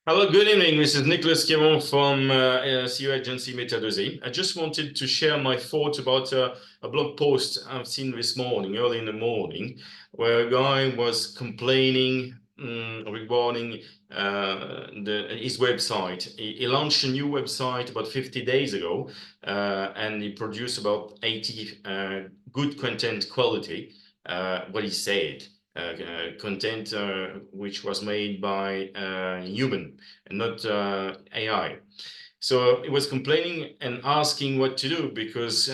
Hello, good evening. This is Nicolas Schiavon from SEO Agency Metadosi. I just wanted to share my thoughts about a blog post I've seen this morning, early in the morning, where a guy was complaining regarding his website. He launched a new website about 50 days ago, and he produced about 80 good content quality, what he said. Content which was made by human and not AI. So he was complaining and asking what to do because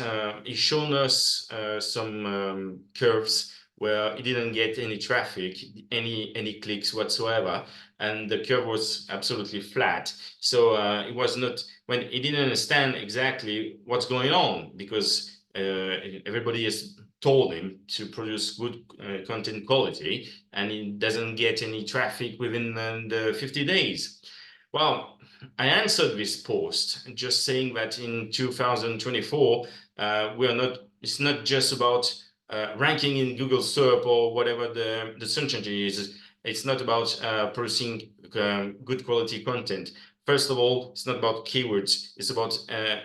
he's shown us some curves where he didn't get any traffic, any clicks whatsoever, and the curve was absolutely flat. So it was not when he didn't understand exactly what's going on because everybody has told him to produce good content quality and he doesn't get any traffic within the 50 days. Well, I answered this post just saying that in 2024, it's not just about ranking in Google SERP or whatever the search engine is. It's not about producing good quality content. First of all, it's not about keywords. It's about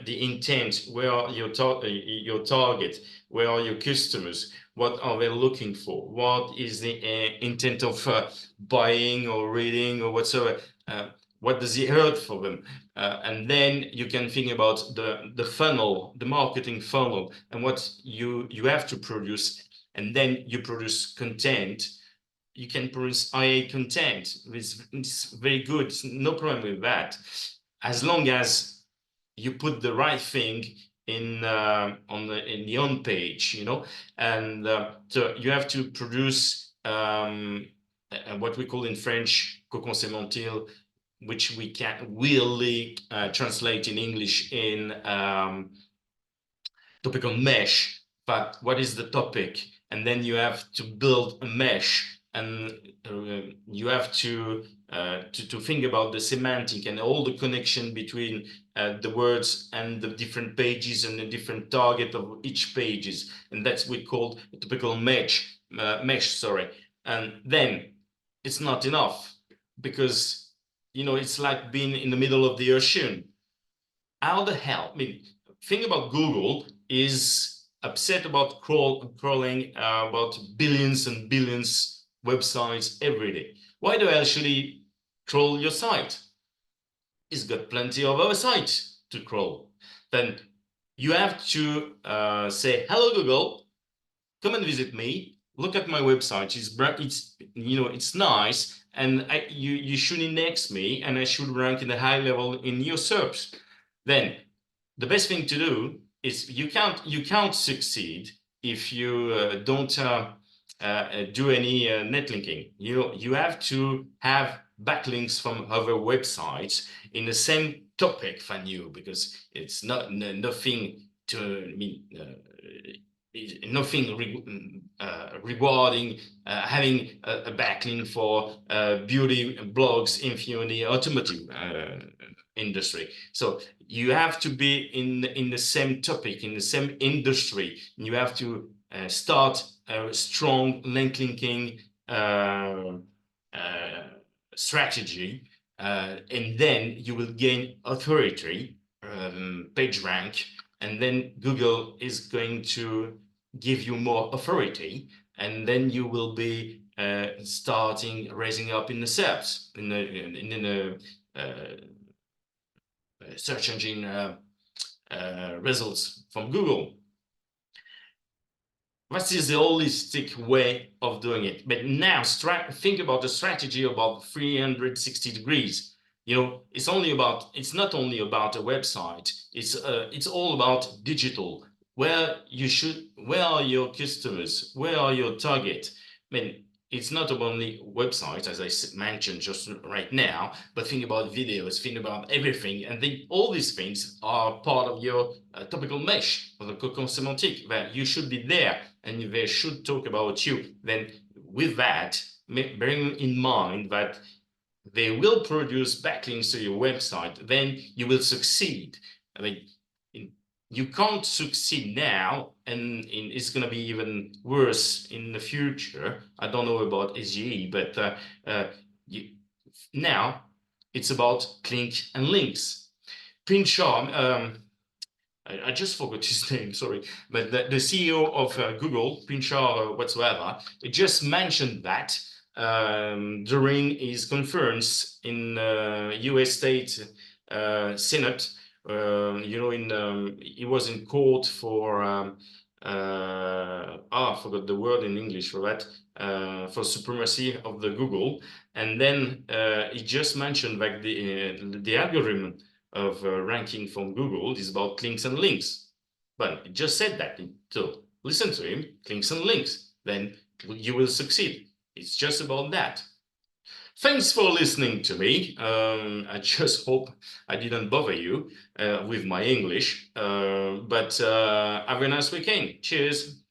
the intent. Where are your target? Where are your customers? What are they looking for? What is the intent of buying or reading or whatsoever? What does it hurt for them? And then you can think about the funnel, the marketing funnel, and what you have to produce. And then you produce content. You can produce IA content. It's very good. No problem with that, as long as you put the right thing in in the on page, you know. And so you have to produce what we call in French cocoon semantic, which we can really translate in English in topical mesh. But what is the topic? And then you have to build a mesh, and you have to think about the semantic and all the connection between the words and the different pages and the different target of each pages, and that's what we call a topical mesh. Sorry. And then it's not enough because it's like being in the middle of the ocean. How the hell? I mean, thing about Google is upset about crawling about billions and billions websites every day. Why the hell should he crawl your site? He's got plenty of other sites to crawl. Then you have to say, hello, Google, come and visit me. Look at my website. It's nice, and you should index me, and I should rank in the high level in your SERPs. Then the best thing to do is you can't succeed if you don't do any netlinking. You have to have backlinks from other websites in the same topic than you, because it's nothing to nothing rewarding having a backlink for beauty blogs in the automotive industry. So you have to be in the same topic, in the same industry. You have to start a strong link linking strategy, and then you will gain authority, PageRank, and then Google is going to give you more authority, and then you will be starting raising up in the SERPs, in the search engine results from Google. That is the holistic way of doing it. But now think about the strategy about 360 degrees. It's not only about a website. It's all about digital. Where are your customers? Where are your target? I mean, it's not only websites, as I mentioned just right now, but think about videos, think about everything. And all these things are part of your topical mesh, or the cocoon semantic, where you should be there and they should talk about you. Then with that, bearing in mind that they will produce backlinks to your website, then you will succeed. I mean, you can't succeed now, and it's going to be even worse in the future. I don't know about SGE, but now It's about click and links. Pinchar, I just forgot his name, sorry, but the CEO of Google, Pinchar whatsoever, he just mentioned that during his conference in US State Senate. He was in court for I forgot the word in English for that, for supremacy of the Google, and then he just mentioned like the algorithm of ranking from Google is about clicks and links. But it just said that. So listen to him, clicks and links. Then you will succeed. It's just about that. Thanks for listening to me. I just hope I didn't bother you with my English. But have a nice weekend. Cheers.